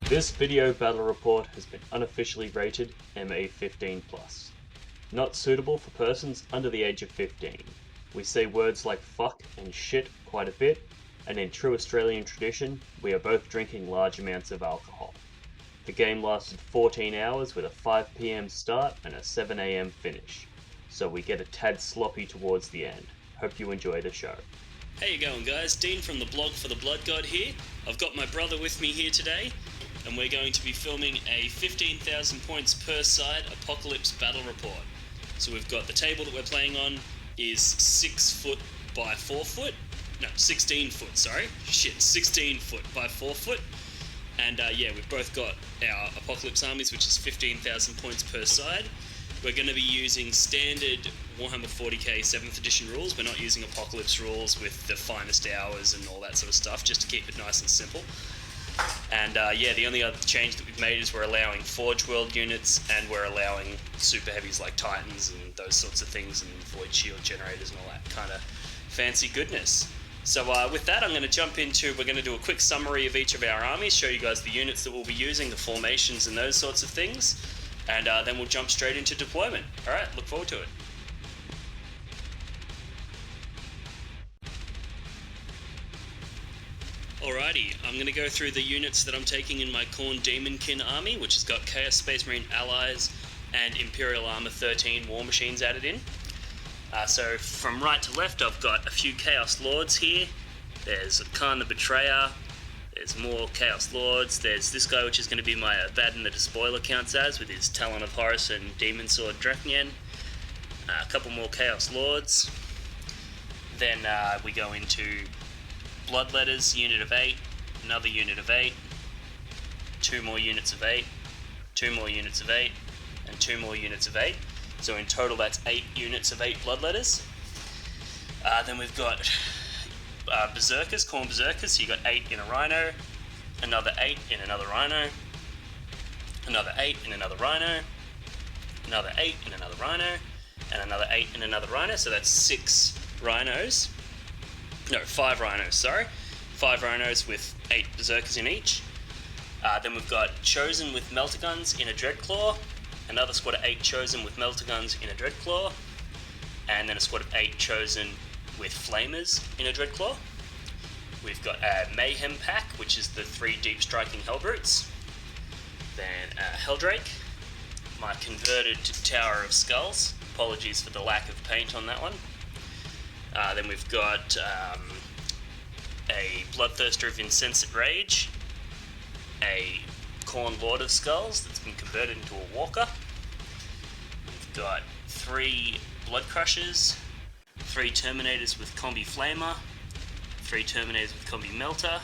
This video battle report has been unofficially rated MA15+. Not suitable for persons under the age of 15. We say words like fuck and shit quite a bit, and in true Australian tradition, we are both drinking large amounts of alcohol. The game lasted 14 hours with a 5 PM start and a 7 AM finish, so we get a tad sloppy towards the end. Hope you enjoy the show. How you going, guys? Dean from the blog for the Blood God here. I've got my brother with me here today, and we're going to be filming a 15,000 points per side Apocalypse battle report. So we've got the table that we're playing on is 6 foot by 4 foot. No, 16 foot, sorry. 16 foot by 4 foot. And yeah, we've both got our Apocalypse armies, which is 15,000 points per side. We're going to be using standard Warhammer 40k 7th edition rules. We're not using Apocalypse rules with the finest hours and all that sort of stuff, just to keep it nice and simple. And yeah, the only other change that we've made is we're allowing Forge World units, and we're allowing super heavies like Titans and those sorts of things, and Void Shield generators and all that kind of fancy goodness. So with that, I'm going to jump into, we're going to do a quick summary of each of our armies, show you guys the units that we'll be using, the formations and those sorts of things, and then we'll jump straight into deployment. Alright, look forward to it. Alrighty, I'm going to go through the units that I'm taking in my Khorne Daemonkin army, which has got Chaos Space Marine allies and Imperial Armour 13 war machines added in. So from right to left, I've got a few Chaos Lords here. There's Khorne the Betrayer, there's more Chaos Lords, there's this guy which is going to be my Abaddon the Despoiler counts as, with his Talon of Horus and Demon Sword Dracnian. A couple more Chaos Lords. Then we go into Bloodletters, unit of 8, another unit of 8, 2 more units of 8, 2 more units of 8, and 2 more units of 8. So in total that's 8 units of 8 Bloodletters. Then we've got Berserkers, Khorne Berserkers, so you got 8 in a Rhino, another 8 in another Rhino, another 8 in another Rhino, another 8 in another Rhino, and another 8 in another Rhino, so that's 6 Rhinos. No, 5 Rhinos, sorry. 5 Rhinos with 8 Berserkers in each. Then we've got Chosen with Melter Guns in a Dreadclaw, another squad of 8 Chosen with Melter Guns in a Dreadclaw, and then a squad of 8 Chosen with Flamers in a Dreadclaw. We've got a Mayhem Pack, which is the 3 Deep Striking Hellbrutes. Then Helldrake, my converted Tower of Skulls. Apologies for the lack of paint on that one. Then we've got a Bloodthirster of Insensate Rage, a Khorne Lord of Skulls that's been converted into a Walker. We've got 3 Blood Crushers, 3 Terminators with Combi Flamer, 3 Terminators with Combi Melter,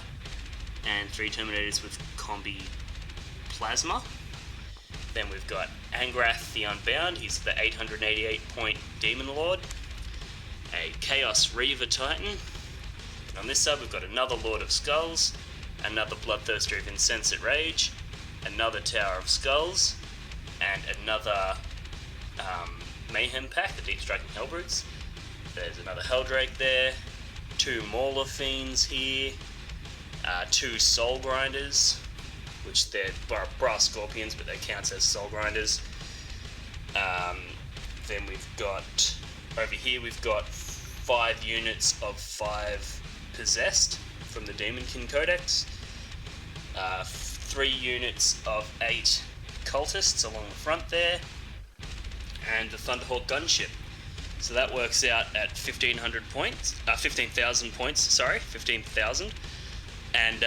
and 3 Terminators with Combi Plasma. Then we've got Angrath the Unbound, he's the 888 point Demon Lord. A Chaos Reaver Titan. And on this side we've got another Lord of Skulls, another Bloodthirster of Insensate Rage, another Tower of Skulls, and another Mayhem Pack, the Deep Striking Hellbrutes. There's another Helldrake there, 2 Mauler Fiends here, 2 Soul Grinders, which they're Brass Scorpions, but they count as Soul Grinders. Then we've got, over here we've got 5 units of 5 Possessed from the Daemonkin Codex, 3 units of 8 Cultists along the front there, and the Thunderhawk Gunship. So that works out at 15,000 points, 15,000. And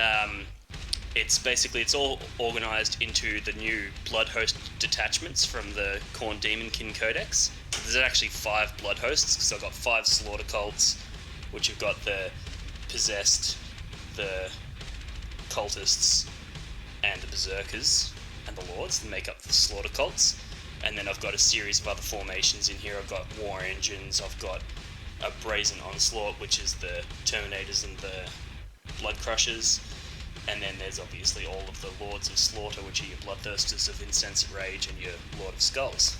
it's all organised into the new Bloodhost detachments from the Khorne Daemonkin Codex. There's actually 5 blood hosts, because I've got 5 slaughter cults, which have got the Possessed, the Cultists, and the Berserkers, and the Lords that make up the slaughter cults. And then I've got a series of other formations in here. I've got War Engines, I've got a Brazen Onslaught, which is the Terminators and the Blood Crushers. And then there's obviously all of the Lords of Slaughter, which are your Bloodthirsters of Insensate Rage and your Lord of Skulls.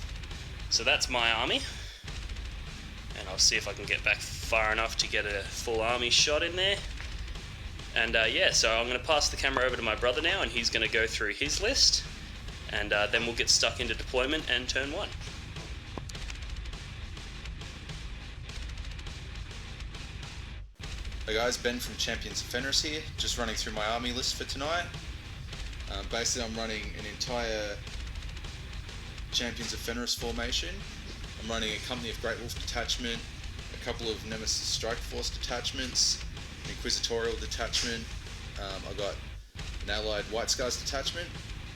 So that's my army. And I'll see if I can get back far enough to get a full army shot in there. And yeah, so I'm going to pass the camera over to my brother now, and he's going to go through his list. And then we'll get stuck into deployment and turn 1. Hey guys, Ben from Champions of Fenris here, just running through my army list for tonight. Basically I'm running an entire Champions of Fenris formation. I'm running a Company of Great Wolf detachment, a couple of Nemesis Strike Force detachments, an Inquisitorial detachment, I got an Allied White Scars detachment,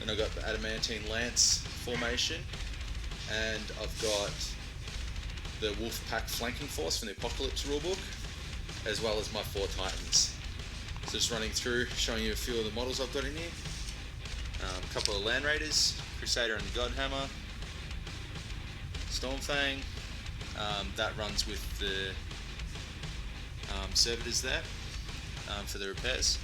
and I got the Adamantine Lance formation, and I've got the Wolf Pack Flanking Force from the Apocalypse rulebook, as well as my 4 Titans. So just running through, showing you a few of the models I've got in here. A couple of Land Raiders, Crusader and the Godhammer, Stormfang, that runs with the servitors there for the repairs.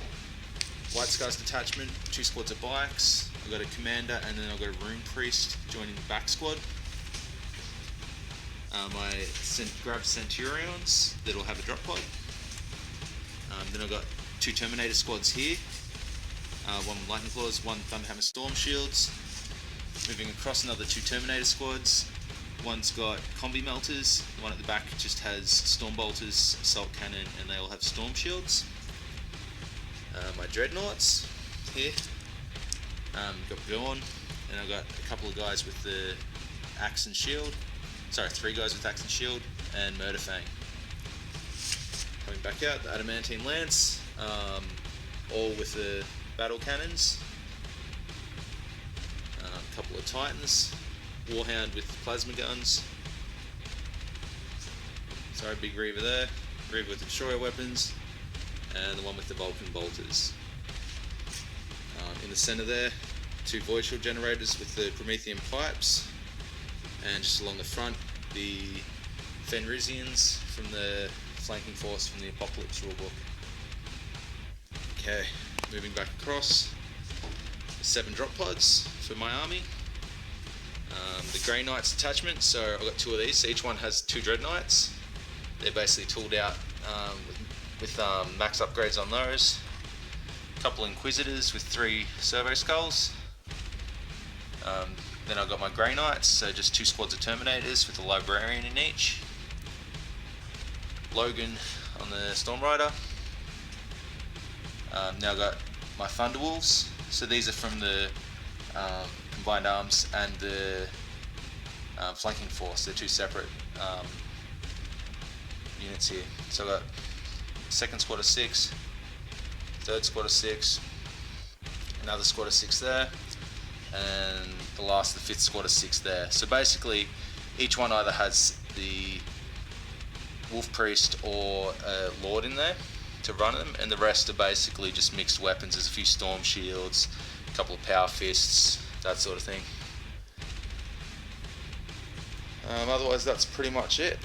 White Scars detachment, 2 squads of bikes, I've got a Commander and then I've got a Rune Priest joining the back squad. I grabbed Centurions that'll have a drop pod. Then I've got 2 Terminator squads here, one with Lightning Claws, 1 Thunderhammer Storm Shields. Moving across, another 2 Terminator squads. One's got Combi Melters, the one at the back just has Storm Bolters, Assault Cannon, and they all have Storm Shields. My Dreadnoughts here, got Bjorn, and I've got a couple of guys with the Axe and Shield. Sorry, 3 guys with Axe and Shield, and Murderfang. Coming back out, the Adamantine Lance, all with the battle cannons. A couple of Titans, Warhound with plasma guns. Sorry, big Reaver there. Reaver with the Destroyer weapons, and the one with the Vulcan bolters. In the center there, 2 Void Shield generators with the Promethean pipes. And just along the front, the Fenrisians from the flanking force from the Apocalypse rulebook. Okay, moving back across, 7 drop pods for my army. The Grey Knights detachment, so I've got 2 of these, so each one has 2 Dread Knights. They're basically tooled out with max upgrades on those. A couple Inquisitors with 3 Servo Skulls. Then I've got my Grey Knights, so just 2 squads of Terminators with a Librarian in each. Logan on the Storm Rider. Now I've got my Thunderwolves, so these are from the Combined Arms and the Flanking Force. They're 2 separate units here. So I've got 2nd squad of 6, 3rd squad of 6, another squad of 6 there, and the 5th squad of 6 there. So basically each one either has the Wolf Priest or a Lord in there to run them, and the rest are basically just mixed weapons. There's a few Storm Shields, a couple of Power Fists, that sort of thing. Otherwise that's pretty much it.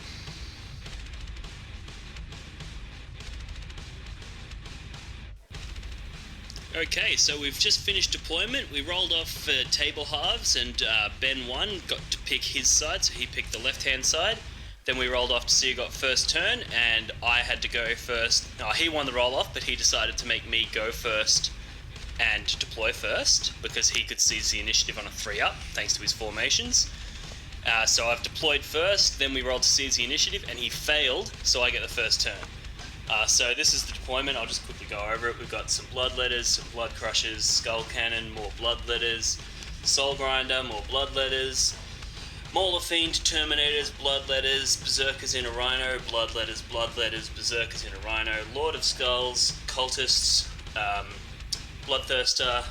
Okay, so we've just finished deployment. We rolled off table halves, and Ben won, got to pick his side, so he picked the left-hand side. Then we rolled off to see who got first turn, and I had to go first. No, he won the roll-off, but he decided to make me go first and deploy first, because he could seize the initiative on a 3-up, thanks to his formations. So I've deployed first, then we rolled to seize the initiative, and he failed, so I get the first turn. So this is the deployment. I'll just quickly go over it. We've got some Bloodletters, some Blood Crushers, Skull Cannon, more Bloodletters, Soul Grinder, more Bloodletters, Mauler Fiend, Terminators, Bloodletters, Berserkers in a Rhino, Bloodletters, Berserkers in a Rhino, Lord of Skulls, Cultists, Bloodthirster,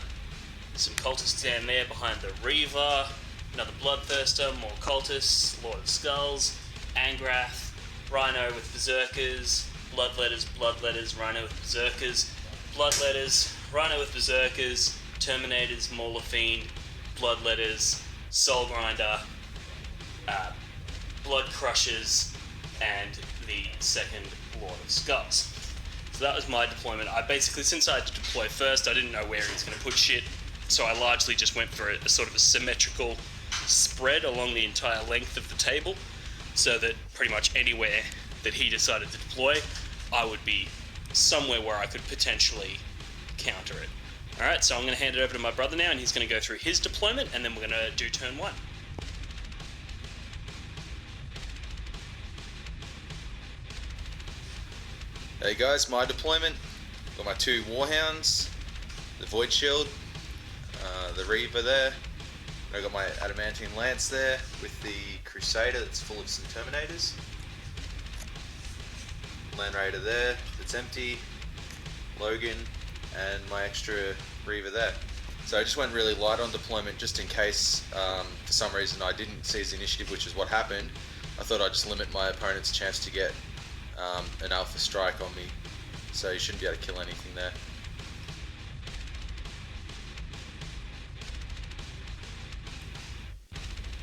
some Cultists down there behind the Reaver, another Bloodthirster, more Cultists, Lord of Skulls, Angrath, Rhino with Berserkers, Bloodletters, Rhino with Berserkers, Bloodletters, Rhino with Berserkers, Terminators, Mauler Fiend, Bloodletters, Soul Grinder, Blood Crushers, and the second Lord of Skulls. So that was my deployment. I basically, since I had to deploy first, I didn't know where he was going to put shit, so I largely just went for a sort of a symmetrical spread along the entire length of the table, so that pretty much anywhere that he decided to deploy, I would be somewhere where I could potentially counter it. Alright, so I'm going to hand it over to my brother now, and he's going to go through his deployment, and then we're going to do turn 1. Hey guys, my deployment. Got my 2 Warhounds, the Void Shield, the Reaver there. I got my Adamantine Lance there with the Crusader that's full of some Terminators. Land Raider there that's empty, Logan, and my extra Reaver there. So I just went really light on deployment just in case for some reason I didn't seize the initiative, which is what happened. I thought I'd just limit my opponent's chance to get an alpha strike on me, so you shouldn't be able to kill anything there.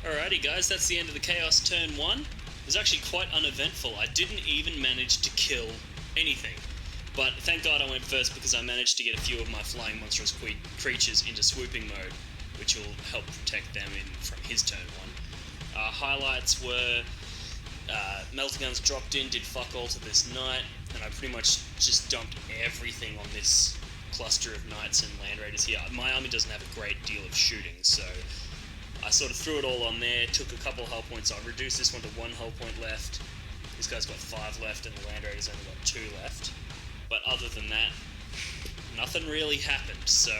Alrighty guys, that's the end of the Chaos turn 1. It was actually quite uneventful. I didn't even manage to kill anything. But thank God I went first, because I managed to get a few of my flying monstrous creatures into swooping mode, which will help protect them from his turn 1. Highlights were melting guns dropped in, did fuck all to this knight, and I pretty much just dumped everything on this cluster of knights and land raiders here. My army doesn't have a great deal of shooting, so I sort of threw it all on there, took a couple hull points. I reduced this one to 1 hull point left. This guy's got 5 left, and the land raiders only got 2 left. But other than that, nothing really happened, so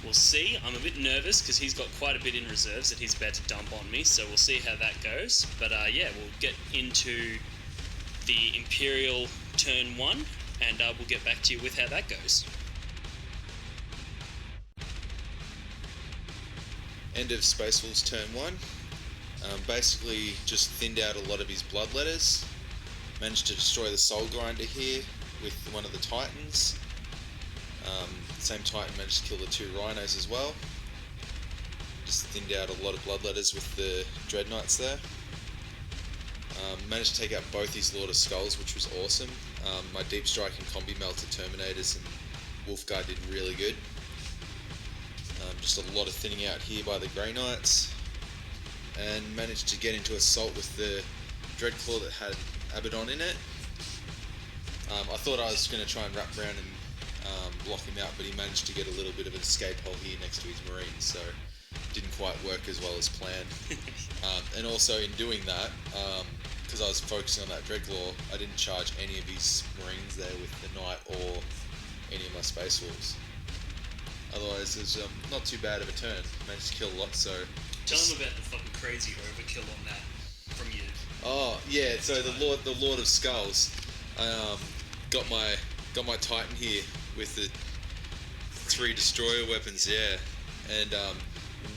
we'll see. I'm a bit nervous because he's got quite a bit in reserves that he's about to dump on me, so we'll see how that goes. But yeah, we'll get into the Imperial turn 1, and we'll get back to you with how that goes. End of Space Wolves turn 1. Basically just thinned out a lot of his bloodletters. Managed to destroy the Soul Grinder here with one of the Titans. Same Titan managed to kill the 2 Rhinos as well. Just thinned out a lot of bloodletters with the Dread Knights there. Managed to take out both his Lord of Skulls, which was awesome. My Deep Strike and Combi Melter Terminators and Wolfguard did really good. Just a lot of thinning out here by the Grey Knights, and managed to get into assault with the Dreadclaw that had Abaddon in it. I thought I was going to try and wrap around and block him out, but he managed to get a little bit of an escape hole here next to his Marines, so didn't quite work as well as planned. And also in doing that, because I was focusing on that Dreadclaw, I didn't charge any of his Marines there with the Knight or any of my Space Wolves. Otherwise, it was not too bad of a turn. Managed to kill a lot, so... Tell him about the fucking crazy overkill on that from you. Oh, yeah, so the Lord of Skulls. Got my Titan here with the 3 destroyer weapons, yeah. And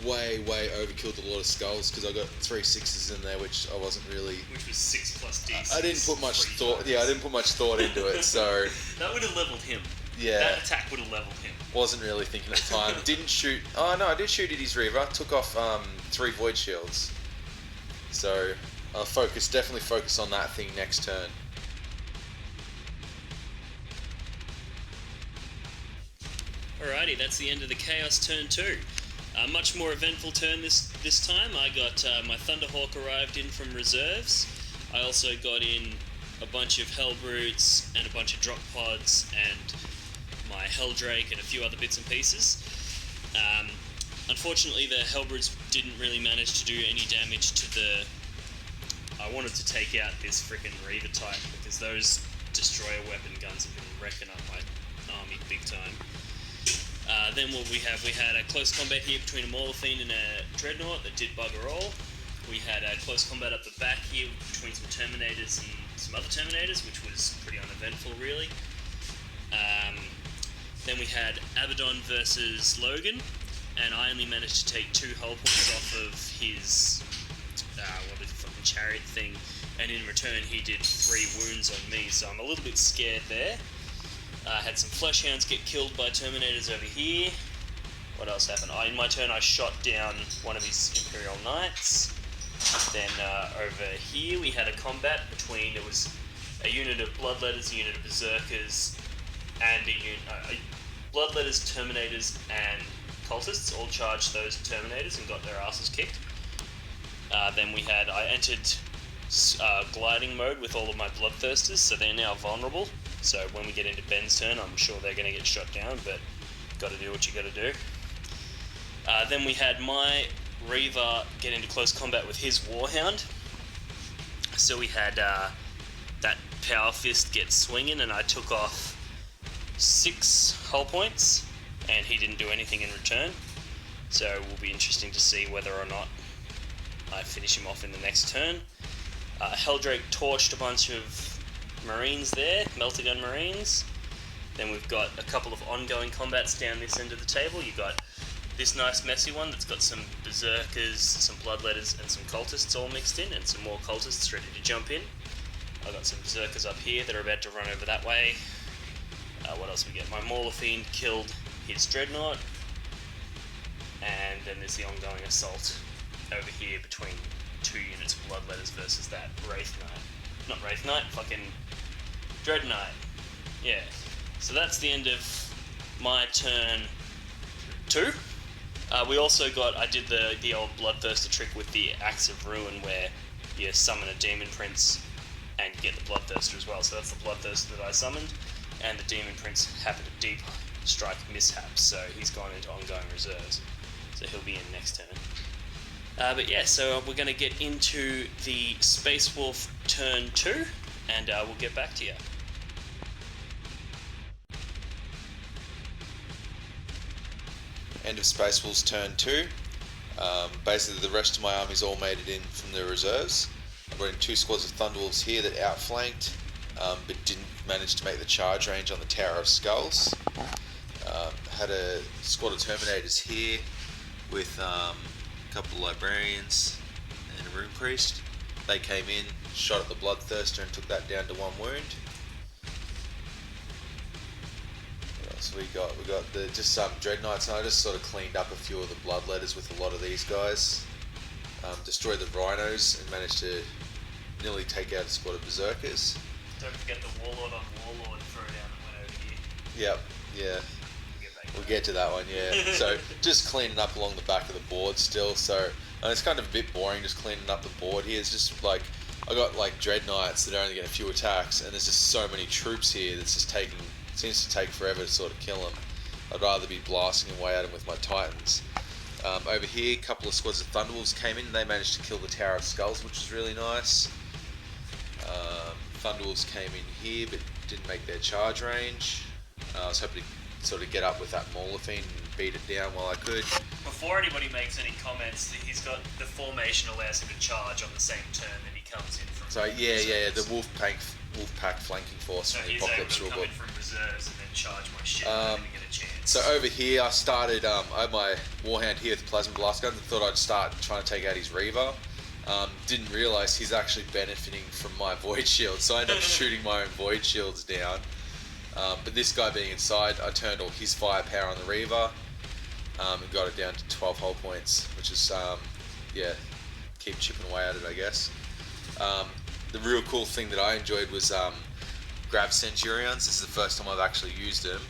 way overkilled the Lord of Skulls, because I got 3 6s in there, which I wasn't really... Which was 6 plus D6. I didn't put much thought... Yeah, I didn't put much thought into it, so... That would have leveled him. Yeah. That attack would have leveled him. Wasn't really thinking at the time. Didn't shoot... Oh, no, I did shoot at his Reaver. Took off 3 Void Shields. So, I'll definitely focus on that thing next turn. Alrighty, that's the end of the Chaos turn 2. A much more eventful turn this time. I got my Thunderhawk arrived in from reserves. I also got in a bunch of Hellbrutes and a bunch of drop pods and my Helldrake and a few other bits and pieces. Unfortunately, the Hellbrutes didn't really manage to do any damage to the... I wanted to take out this frickin' Reaver Titan, because those destroyer weapon guns have been wrecking up my army big time. Then what we had a close combat here between a Maulithine and a Dreadnought that did bugger all. We had a close combat up the back here between some Terminators and some other Terminators, which was pretty uneventful, really. Then we had Abaddon versus Logan, and I only managed to take 2 hull points off of his fucking chariot thing, and in return he did 3 wounds on me, so I'm a little bit scared there. I had some Fleshhounds get killed by Terminators over here. What else happened? In my turn I shot down one of his Imperial Knights. Then over here we had a combat between, it was a unit of Bloodletters, a unit of Berserkers, and Bloodletters, Terminators, and Cultists all charged those Terminators and got their asses kicked. Then I entered gliding mode with all of my Bloodthirsters, so they're now vulnerable. So when we get into Ben's turn, I'm sure they're going to get shot down, but got to do what you got to do. Then we had my Reaver get into close combat with his Warhound. So we had that Power Fist get swinging, and I took off 6 hull points, and he didn't do anything in return. So it will be interesting to see whether or not I finish him off in the next turn. Helldrake torched a bunch of Marines there, Melter Gun Marines. Then we've got a couple of ongoing combats down this end of the table. You got this nice messy one that's got some Berserkers, some Bloodletters, and some Cultists all mixed in, and some more Cultists ready to jump in. I've got some Berserkers up here that are about to run over that way. What else we get? My Mauler Fiend killed his Dreadnought, and then there's the ongoing assault over here between 2 units of Bloodletters versus that Wraith Knight. Not Wraith Knight, fucking Dread Knight. Yeah. So that's the end of my turn 2. We also I did the old Bloodthirster trick with the Axe of Ruin, where you summon a Demon Prince and you get the Bloodthirster as well. So that's the Bloodthirster that I summoned, and the Demon Prince happened to deep strike Mishaps, so he's gone into ongoing reserves. So he'll be in next turn. But yeah, so we're going to get into the Space Wolf turn 2, and we'll get back to you. End of Space Wolves turn 2. Basically the rest of my army's all made it in from the reserves. I brought in 2 squads of Thunderwolves here that outflanked, but didn't manage to make the charge range on the Tower of Skulls. Had a squad of Terminators here with a couple of Librarians and a Rune Priest. They came in, shot at the Bloodthirster and took that down to 1 wound. What else we got? We got just some Dreadknights, and I just sort of cleaned up a few of the Bloodletters with a lot of these guys. Destroyed the Rhinos and managed to nearly take out a squad of Berserkers. Don't forget the Warlord on Warlord throwdown that went over here. Yep, yeah. We'll get to that one, yeah. So just cleaning up along the back of the board still. So and it's kind of a bit boring just cleaning up the board here. It's just like I got like Dread Knights that are only getting a few attacks, and there's just so many troops here that's just seems to take forever to sort of kill them. I'd rather be blasting away at them with my Titans. Over here, a couple of squads of Thunderwolves came in. They managed to kill the Tower of Skulls, which was really nice. Thunderwolves came in here, but didn't make their charge range. I was hoping to sort of get up with that Mauler Fiend and beat it down while I could. Before anybody makes any comments, he's got the formation allows him to charge on the same turn that he comes in from. So yeah, the Wolf Pack flanking force so from the he's Apocalypse able to come rulebook. in from reserves and then charge my shit and then get a chance. So over here, I started. I had my Warhound here with Plasma Blast Guns and thought I'd start trying to take out his Reaver. Didn't realise he's actually benefiting from my Void Shield, so I ended up shooting my own Void Shields down. But this guy being inside, I turned all his firepower on the Reaver and got it down to 12 hull points, which is, keep chipping away at it, I guess. The real cool thing that I enjoyed was Grab Centurions. This is the first time I've actually used them.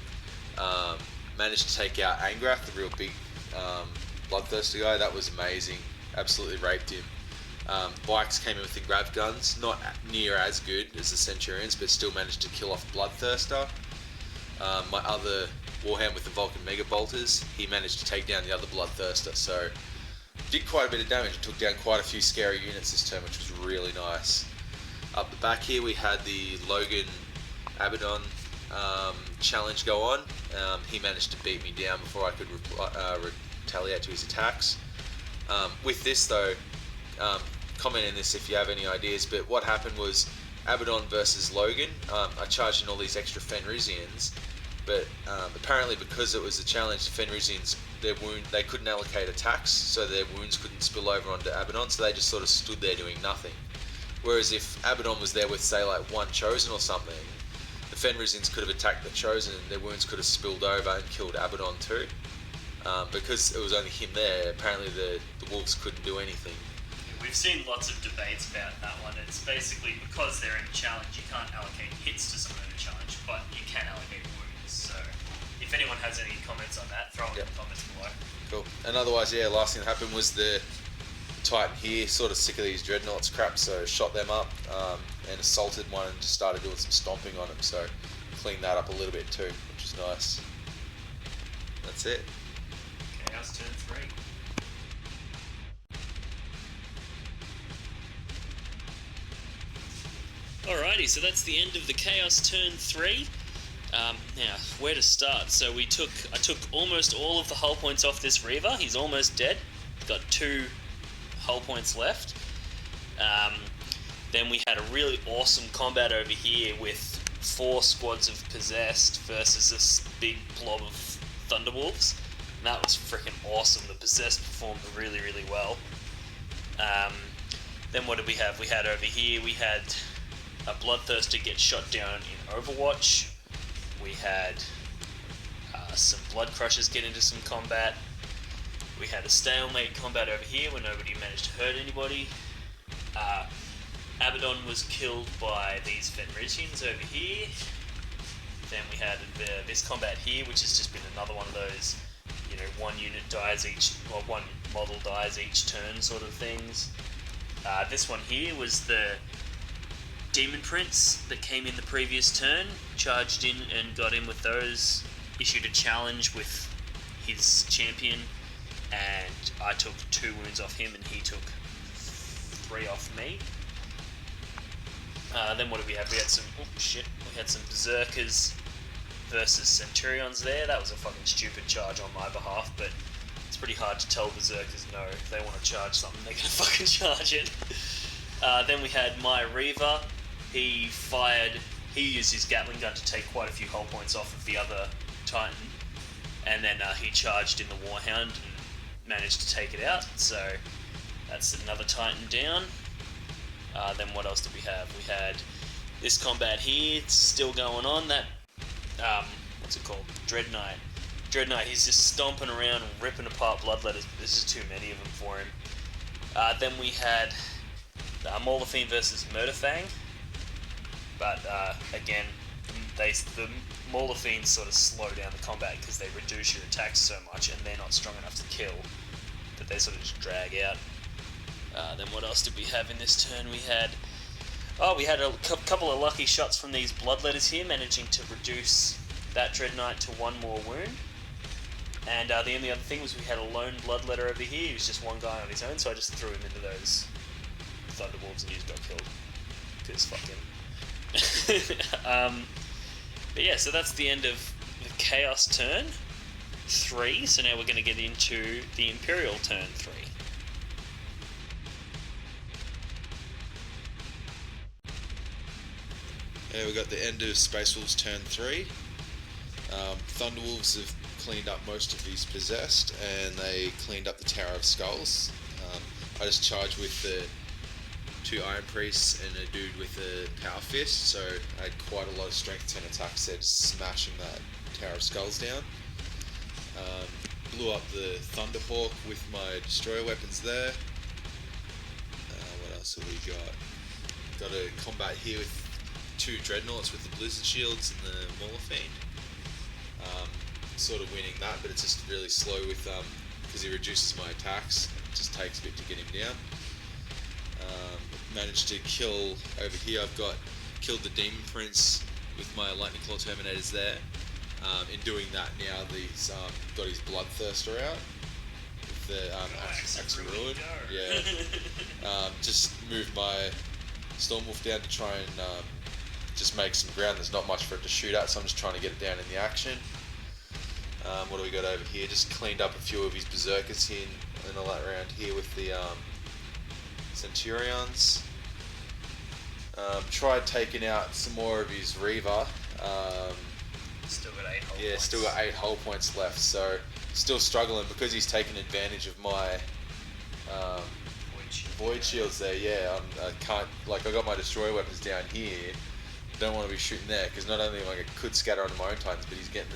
Managed to take out Angrath, the real big bloodthirsty guy. That was amazing. Absolutely raped him. Bikes came in with the grab guns, not near as good as the Centurions, but still managed to kill off Bloodthirster. My other Warhound with the Vulcan Mega Bolters, he managed to take down the other Bloodthirster, so did quite a bit of damage and took down quite a few scary units this turn, which was really nice. Up the back here we had the Logan Abaddon challenge go on. He managed to beat me down before I could retaliate to his attacks. With this though, comment in this if you have any ideas, but what happened was Abaddon versus Logan, I charged in all these extra Fenrisians, but apparently because it was a challenge, the Fenrisians, they couldn't allocate attacks, so their wounds couldn't spill over onto Abaddon, so they just sort of stood there doing nothing. Whereas if Abaddon was there with, say, like one Chosen or something, the Fenrisians could have attacked the Chosen and their wounds could have spilled over and killed Abaddon too. Because it was only him there, apparently the Wolves couldn't do anything. We've seen lots of debates about that one. It's basically because they're in a challenge, you can't allocate hits to someone in a challenge, but you can allocate wounds. So, if anyone has any comments on that, throw it in the comments below. Cool. And otherwise, yeah, last thing that happened was the Titan here, sort of sick of these dreadnoughts crap, so shot them up and assaulted one and just started doing some stomping on them, so cleaned that up a little bit too, which is nice. That's it. Chaos turn 3. Alrighty, so that's the end of the Chaos turn 3. Now, where to start? So I took almost all of the hull points off this Reaver. He's almost dead. Got 2 hull points left. Then we had a really awesome combat over here with 4 squads of Possessed versus this big blob of Thunderwolves. And that was freaking awesome. The Possessed performed really, really well. Then what did we have? We had over here, we had a Bloodthirster get shot down in Overwatch. We had some Blood Crushers get into some combat. We had a stalemate combat over here where nobody managed to hurt anybody. Abaddon was killed by these Fenrisians over here. Then we had this combat here, which has just been another one of those, you know, one unit dies each, or one model dies each turn sort of things. This one here was the Demon Prince that came in the previous turn, charged in and got in with those, issued a challenge with his champion, and I took 2 wounds off him and he took 3 off me. Then what did we have? We had some, we had some Berserkers versus Centurions there. That was a fucking stupid charge on my behalf, but it's pretty hard to tell Berserkers no. If they want to charge something, they're gonna fucking charge it. Then we had my Reaver. He used his Gatling gun to take quite a few hull points off of the other Titan, and then he charged in the Warhound and managed to take it out, so that's another Titan down. Then what else did we have? We had this combat here, it's still going on, that, what's it called? Dread Knight, he's just stomping around and ripping apart Bloodletters, but there's just too many of them for him. Then we had Maulafine versus Murderfang, but again, the Maulafines sort of slow down the combat because they reduce your attacks so much and they're not strong enough to kill, that they sort of just drag out. Then what else did we have in this turn? We had a couple of lucky shots from these Bloodletters here, managing to reduce that Dread Knight to 1 more wound. And the only other thing was we had a lone Bloodletter over here. He was just one guy on his own, so I just threw him into those Thunderwolves and he just got killed. Because fuck him. But yeah, so that's the end of the Chaos turn 3. So now we're going to get into the Imperial turn 3. Yeah, we got the end of Space Wolves turn 3. Thunderwolves have cleaned up most of these Possessed, and they cleaned up the Tower of Skulls. I just charged with the 2 Iron Priests and a dude with a Power Fist, so I had quite a lot of strength 10 attacks there, just smashing that Tower of Skulls down. Blew up the Thunderhawk with my destroyer weapons there. What else have we got? Got a combat here with 2 Dreadnoughts with the Blizzard Shields and the Maulafine. Sort of winning that, but it's just really slow with because he reduces my attacks. It just takes a bit to get him down. Managed to kill over here. Killed the Demon Prince with my Lightning Claw Terminators there. In doing that, now he's got his Bloodthirster out with the Axe of Ruin. Yeah. Just moved my Stormwolf down to try and just make some ground. There's not much for it to shoot at, so I'm just trying to get it down in the action. What do we got over here? Just cleaned up a few of his Berserkers here and all that around here with the Centurions. Tried taking out some more of his Reaver. Still got 8 hull points. Yeah, still got 8 hull points left, so still struggling because he's taken advantage of my Void Shields there. Yeah, I can't, like, I got my Destroyer weapons down here. Don't want to be shooting there because not only I could scatter onto my own Titans, but he's getting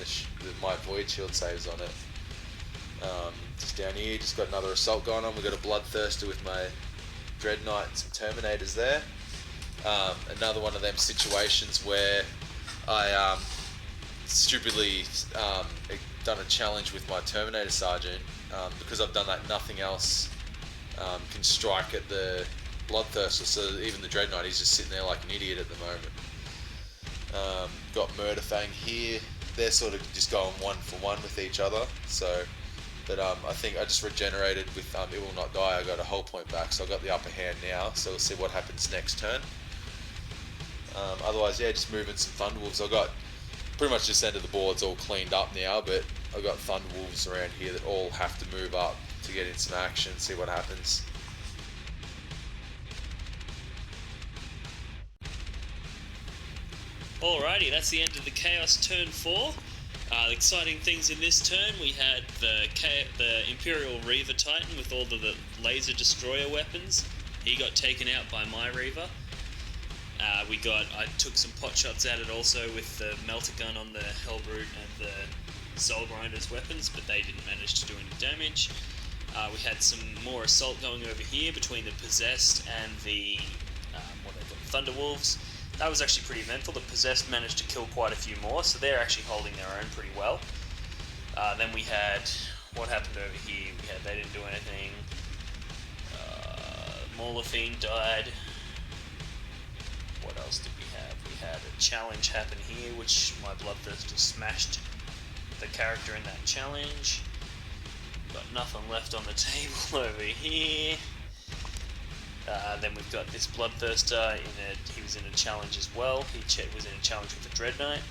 my Void Shield saves on it. Just down here, just got another assault going on. We got a Bloodthirster with my Dread Knight and some Terminators there. Another one of them situations where I stupidly done a challenge with my Terminator Sergeant. Because I've done that, nothing else can strike at the Bloodthirster, so even the Dread Knight, he's just sitting there like an idiot at the moment. Got Murder Fang here. They're sort of just going 1-for-1 with each other. So, but I think I just regenerated with It Will Not Die. I got a whole point back, so I got the upper hand now. So we'll see what happens next turn. Otherwise, yeah, just moving some Thunderwolves. I got pretty much this end of the board's all cleaned up now, but I've got Thunderwolves around here that all have to move up to get in some action, see what happens. Alrighty, that's the end of the Chaos turn 4. Exciting things in this turn, we had the Imperial Reaver Titan with all of the laser destroyer weapons. He got taken out by my Reaver. I took some pot shots at it also with the Melter Gun on the Hellbrute and the Soul Grinder's weapons, but they didn't manage to do any damage. We had some more assault going over here between the Possessed and the Thunderwolves. That was actually pretty eventful. The Possessed managed to kill quite a few more, so they're actually holding their own pretty well. Then we had, what happened over here? They didn't do anything. Mauler Fiend died. What else did we have? We had a challenge happen here, which my Bloodthirster smashed the character in that challenge. Got nothing left on the table over here. Then we've got this Bloodthirster he was in a challenge as well. He was in a challenge with the Dread Knight,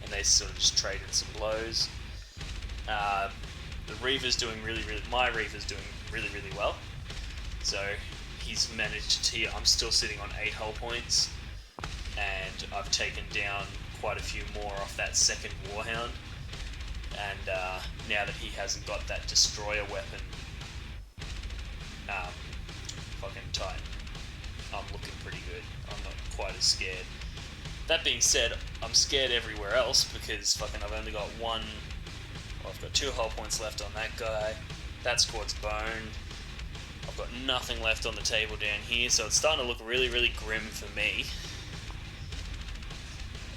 and they sort of just traded some blows. The Reaver's doing my Reaver's doing really well. So he's managed to I'm still sitting on 8 hull points, and I've taken down quite a few more off that second Warhound. And now that he hasn't got that destroyer weapon, fucking Titan, I'm looking pretty good. I'm not quite as scared. That being said, I'm scared everywhere else because I've only got I've got 2 hull points left on that guy. That squad's boned. I've got nothing left on the table down here, so it's starting to look really grim for me.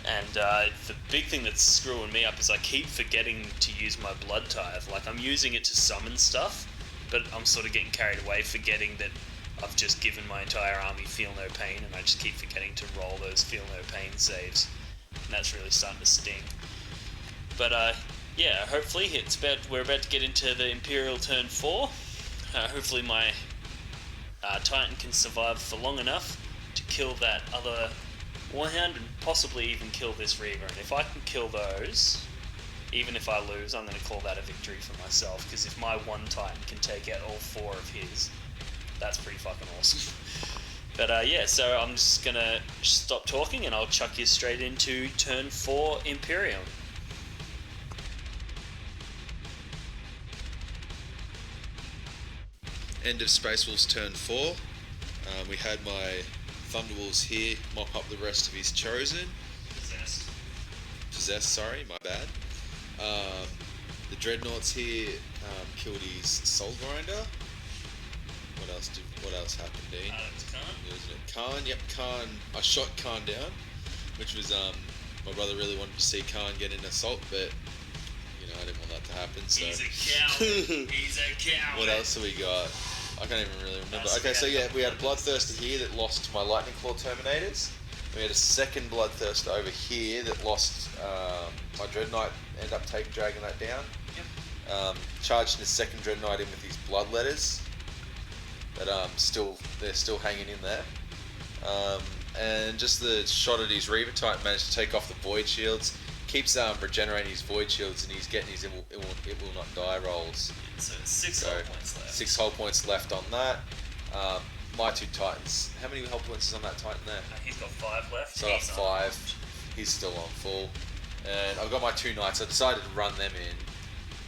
And the big thing that's screwing me up is I keep forgetting to use my Blood Tithe. Like, I'm using it to summon stuff, but I'm sort of getting carried away, forgetting that I've just given my entire army Feel No Pain, and I just keep forgetting to roll those Feel No Pain saves. And that's really starting to sting. But yeah, hopefully we're about to get into the Imperial turn 4. Hopefully my Titan can survive for long enough to kill that other Warhound and possibly even kill this Reaver. And if I can kill those, even if I lose, I'm going to call that a victory for myself, because if my one Titan can take out all 4 of his, that's pretty fucking awesome. But yeah, so I'm just going to stop talking and I'll chuck you straight into turn 4 Imperium. End of Space Wolves turn 4. We had my Thunderwolves here mop up the rest of his Chosen. Possessed, sorry, my bad. The Dreadnoughts here killed his Soul Grinder. What else happened, Dean? Khorne. Yep, Khorne. I shot Khorne down, which was my brother really wanted to see Khorne get an assault, but I didn't want that to happen. So He's a coward. He's a coward. What else have we got? I can't even really remember. Okay, so yeah, we had a Bloodthirster here that lost to my Lightning Claw Terminators. We had a second Bloodthirster over here that lost my Dread Knight, ended up dragging that down. Yep. Charged his second Dread Knight in with his Bloodletters. But they're still hanging in there. And just the shot at his Reaver Titan managed to take off the Void Shields. Keeps regenerating his Void Shields, and he's getting his It Will Not Die rolls. So 6 hull points left. 6 hull points left on that. My 2 Titans. How many hull points is on that Titan there? He's got 5 left. So I've got 5. He's still on full. And I've got my 2 Knights. I decided to run them in.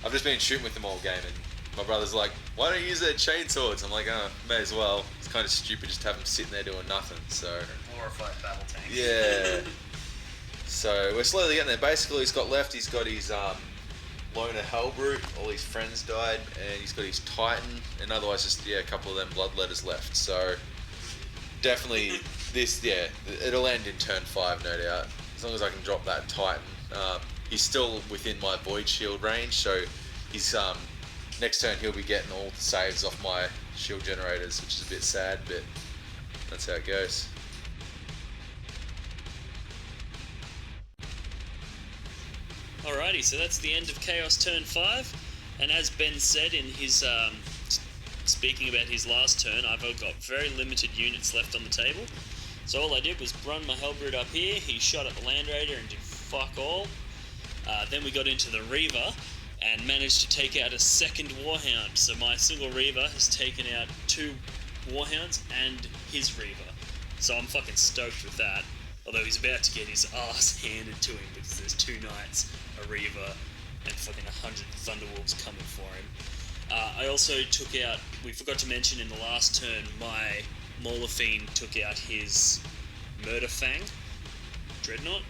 I've just been shooting with them all game, and my brother's like, "Why don't you use their chainswords?" I'm like, "Oh, may as well." It's kind of stupid just to have them sitting there doing nothing. So glorified battle tank. yeah. So we're slowly getting there. Basically, he's got his Loner Hellbrute, all his friends died, and he's got his Titan, and otherwise just a couple of them Bloodletters left. So definitely it'll end in turn 5, no doubt. As long as I can drop that Titan. he's still within my Void Shield range, so he's next turn he'll be getting all the saves off my shield generators, which is a bit sad, but that's how it goes. Alrighty, so that's the end of Chaos turn 5, and as Ben said in his speaking about his last turn, I've got very limited units left on the table. So all I did was run my Hellbrood up here, he shot at the Land Raider and did fuck all. Then we got into the Reaver and managed to take out a second Warhound. So my single Reaver has taken out 2 Warhounds and his Reaver. So I'm fucking stoked with that. Although he's about to get his ass handed to him because there's 2 Knights, a Reaver, and fucking 100 Thunderwolves coming for him. I also took out, we forgot to mention in the last turn, my Mauler Fiend took out his Murderfang Dreadnought.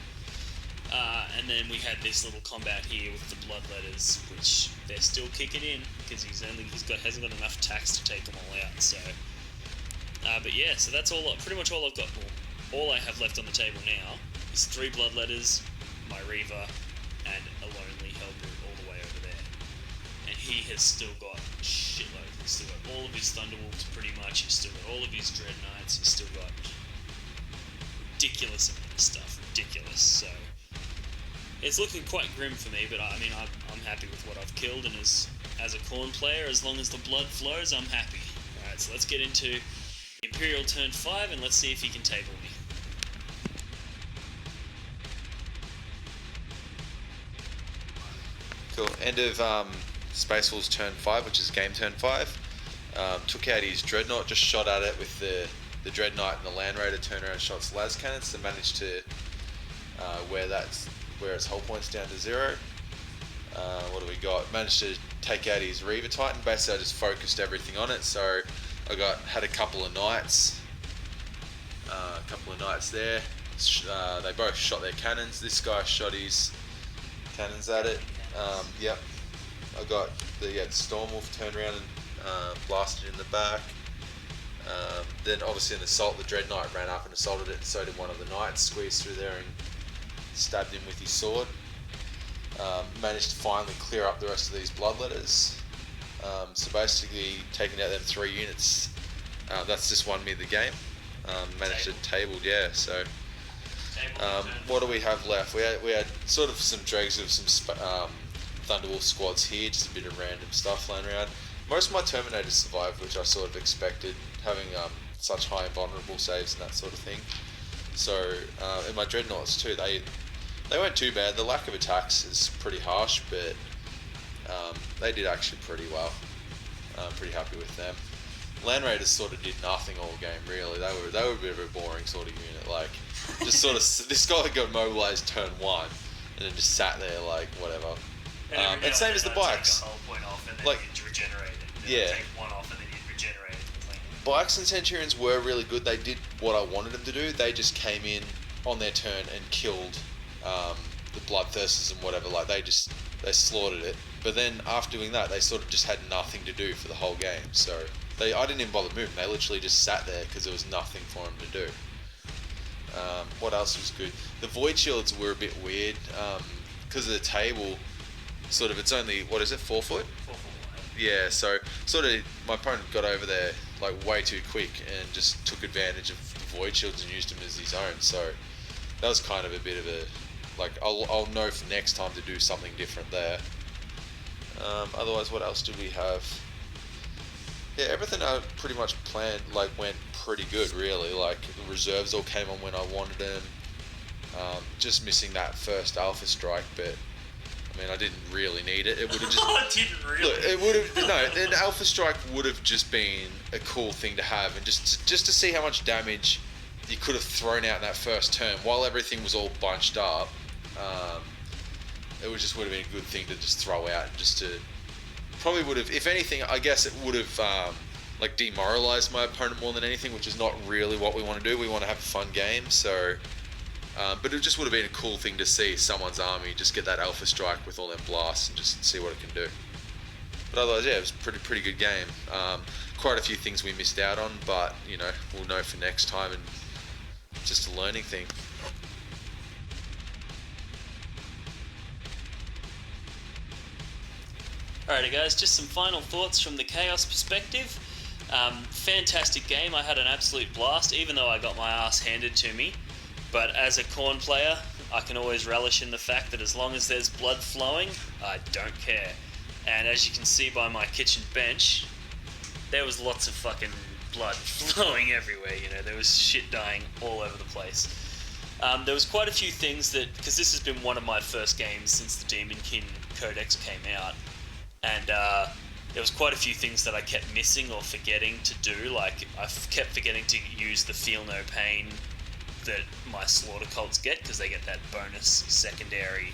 And then we had this little combat here with the Bloodletters, which they're still kicking in because hasn't got enough tax to take them all out. So, but yeah, so that's pretty much all I've got. All I have left on the table now is 3 Bloodletters, my Reaver, and a lonely Hellbrute all the way over there. And he has still got a shitload. He's still got all of his Thunderwolves pretty much. He's still got all of his Dread Knights. He's still got ridiculous amount of stuff. Ridiculous. So it's looking quite grim for me, but I mean, I'm happy with what I've killed, and as a Khorne player, as long as the blood flows, I'm happy. Alright, so let's get into Imperial turn 5, and let's see if he can table me. Cool. End of Space Wolves turn 5, which is game turn 5. Took out his Dreadnought, just shot at it with the Dread Knight and the Land Raider, turned around and shot its las cannons, so managed to wear its hull points down to 0. What do we got? Managed to take out his Reaver Titan. Basically, I just focused everything on it, so I had a couple of Knights. There. They both shot their cannons. This guy shot his cannons at it. Yep. I got the Stormwolf turned around and blasted in the back. Then obviously in the assault, the Dread Knight ran up and assaulted it, and so did one of the Knights, squeezed through there and stabbed him with his sword. Managed to finally clear up the rest of these Bloodletters. So basically taking out them 3 units, that's just won me the game. Managed to table, yeah, so what do we have left? We had sort of some dregs of some Thunderwolf squads here, just a bit of random stuff laying around. Most of my Terminators survived, which I sort of expected, having such high invulnerable saves and that sort of thing. So, and my Dreadnoughts too, they weren't too bad. The lack of attacks is pretty harsh, but they did actually pretty well. I'm pretty happy with them. Land Raiders sort of did nothing all game, really. They were a bit of a boring sort of unit. Like, just sort of, this guy got mobilized turn 1 and then just sat there like whatever. And same as the bikes. Take a whole point off and then like, you'd regenerate it. Yeah. Take one off and then you'd regenerate it. Bikes and Centurions were really good. They did what I wanted them to do. They just came in on their turn and killed the Bloodthirsters and whatever. Like, they slaughtered it. But then after doing that, they sort of just had nothing to do for the whole game. So I didn't even bother moving. They literally just sat there because there was nothing for them to do. What else was good? The Void Shields were a bit weird because of the table. Sort of, it's only, what is it, 4 foot? 4 foot wide. Yeah, so sort of my opponent got over there like way too quick and just took advantage of the Void Shields and used them as his own. So that was kind of a bit of a, like, I'll know for next time to do something different there. Otherwise, what else did we have? Yeah, everything I pretty much planned went pretty good, really. Like, the reserves all came on when I wanted them. Just missing that first Alpha Strike, but I mean, I didn't really need it. It would have just. I didn't really. Look, it would have. No, an Alpha Strike would have just been a cool thing to have, and just to see how much damage you could have thrown out in that first turn while everything was all bunched up. It would have been a good thing to just throw out, and just to probably would have, if anything, I guess it would have like demoralized my opponent more than anything, which is not really what we want to do. We want to have a fun game, so. But it just would have been a cool thing to see someone's army just get that Alpha Strike with all them blasts and just see what it can do. But otherwise, yeah, it was a pretty good game. Quite a few things we missed out on, but you know, we'll know for next time, and just a learning thing. Alrighty guys, just some final thoughts from the Chaos perspective. Fantastic game, I had an absolute blast, even though I got my ass handed to me. But as a Khorne player, I can always relish in the fact that as long as there's blood flowing, I don't care. And as you can see by my kitchen bench, there was lots of fucking blood flowing everywhere, you know, there was shit dying all over the place. There was quite a few things that, because this has been one of my first games since the Daemonkin Codex came out, and there was quite a few things that I kept missing or forgetting to do, like I kept forgetting to use the Feel No Pain that my Slaughter Cults get, because they get that bonus secondary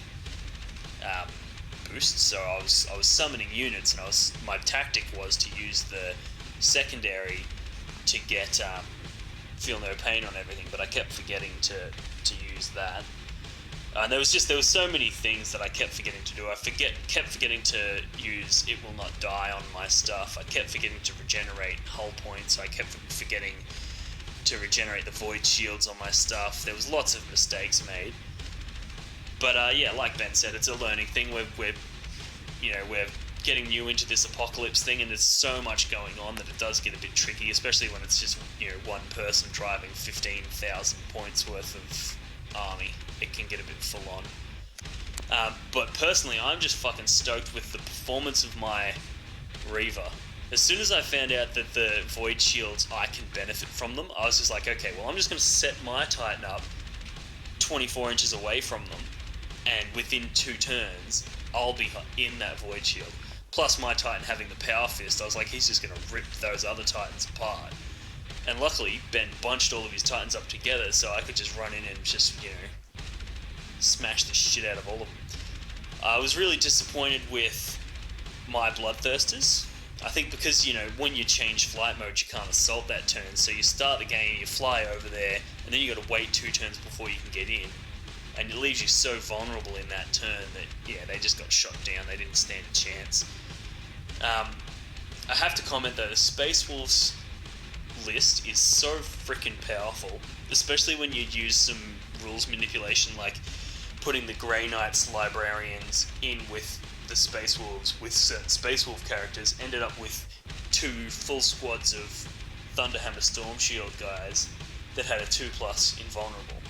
boost. So I was summoning units, and my tactic was to use the secondary to get Feel No Pain on everything, but I kept forgetting to use that. And there was so many things that I kept forgetting to do. Kept forgetting to use It Will Not Die on my stuff. I kept forgetting to regenerate hull points. I kept forgetting to regenerate the void shields on my stuff. There was lots of mistakes made. But yeah, like Ben said, it's a learning thing. We're getting new into this apocalypse thing, and there's so much going on that it does get a bit tricky, especially when it's just, you know, one person driving 15,000 points worth of army. It can get a bit full on. But personally, I'm just fucking stoked with the performance of my Reaver. As soon as I found out that the void shields, I can benefit from them, I was just like, okay, well, I'm just going to set my Titan up 24 inches away from them, and within 2 turns, I'll be in that void shield. Plus my Titan having the power fist, I was like, he's just going to rip those other Titans apart. And luckily, Ben bunched all of his Titans up together, so I could just run in and just, you know, smash the shit out of all of them. I was really disappointed with my Bloodthirsters. I think because, you know, when you change flight mode, you can't assault that turn, so you start the game, you fly over there, and then you got to wait 2 turns before you can get in. And it leaves you so vulnerable in that turn that, yeah, they just got shot down. They didn't stand a chance. I have to comment though, the Space Wolves list is so freaking powerful, especially when you use some rules manipulation, like putting the Grey Knights Librarians in with the Space Wolves with certain Space Wolf characters, ended up with 2 full squads of Thunderhammer Storm Shield guys that had a 2+ invulnerable.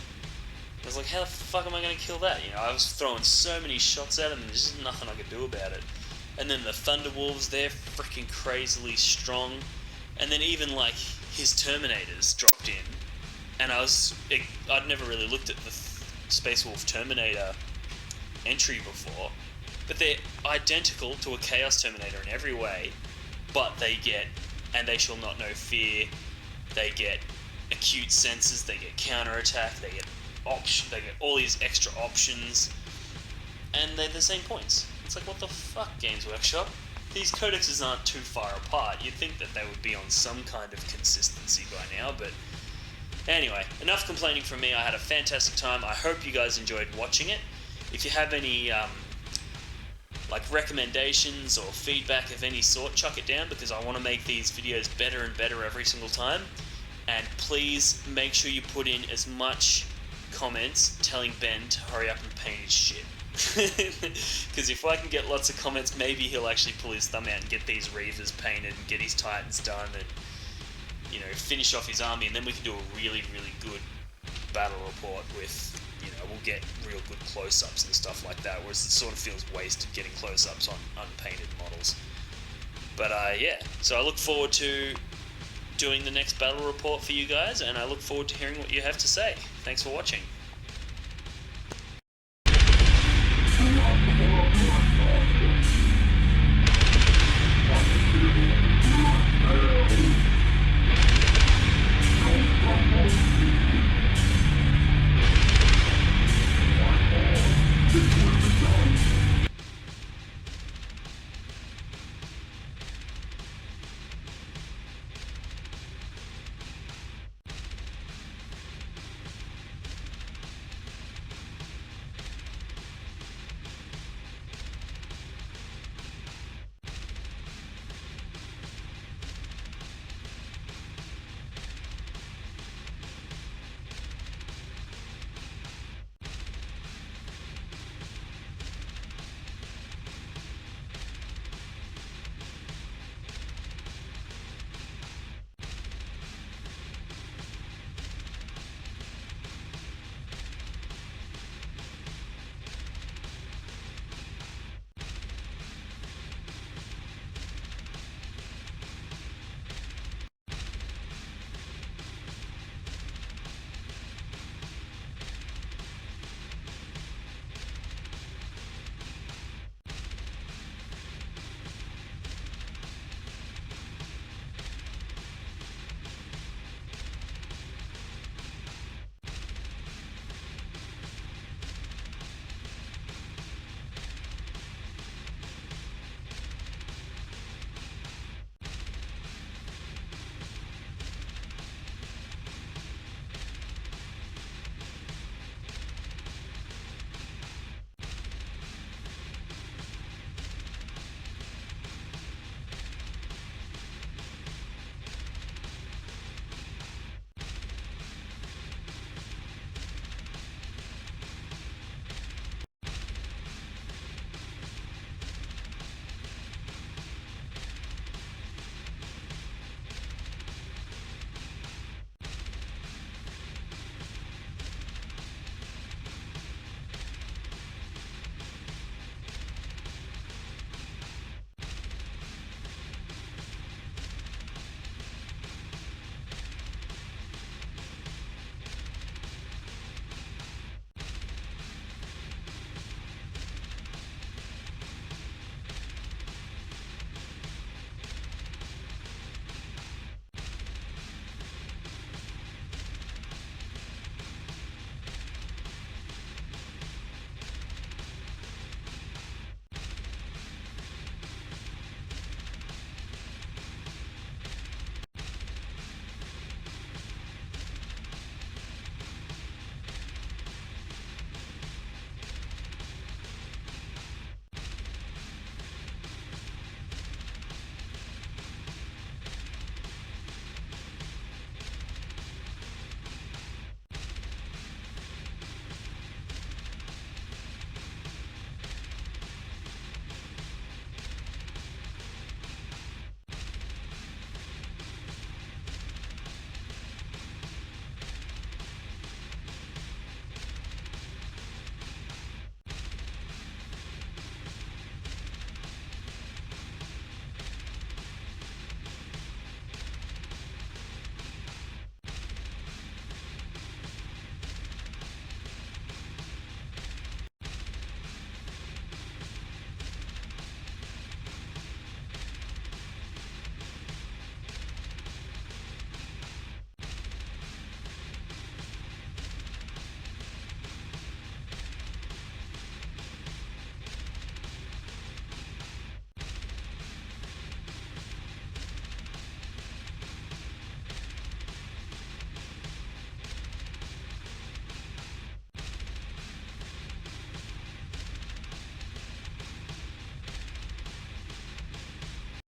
I was like, how the fuck am I going to kill that? You know, I was throwing so many shots at him and there's just nothing I could do about it. And then the Thunderwolves, they're freaking crazily strong. And then even like his Terminators dropped in, and I'd never really looked at the Space Wolf Terminator entry before, but they're identical to a Chaos Terminator in every way, but they get, and they shall not know fear, they get acute senses, they get counterattack, they get all these extra options, and they're the same points. It's like, what the fuck, Games Workshop? These codexes aren't too far apart. You'd think that they would be on some kind of consistency by now, but anyway, enough complaining from me. I had a fantastic time. I hope you guys enjoyed watching it. If you have any like recommendations or feedback of any sort, chuck it down, because I want to make these videos better and better every single time. And please make sure you put in as much comments telling Ben to hurry up and paint his shit. Because if I can get lots of comments, maybe he'll actually pull his thumb out and get these Reavers painted and get his Titans done and, you know, finish off his army, and then we can do a really, really good battle report with, you know, we'll get real good close-ups and stuff like that, whereas it sort of feels wasted getting close-ups on unpainted models. But yeah, so I look forward to doing the next battle report for you guys, and I look forward to hearing what you have to say. Thanks for watching.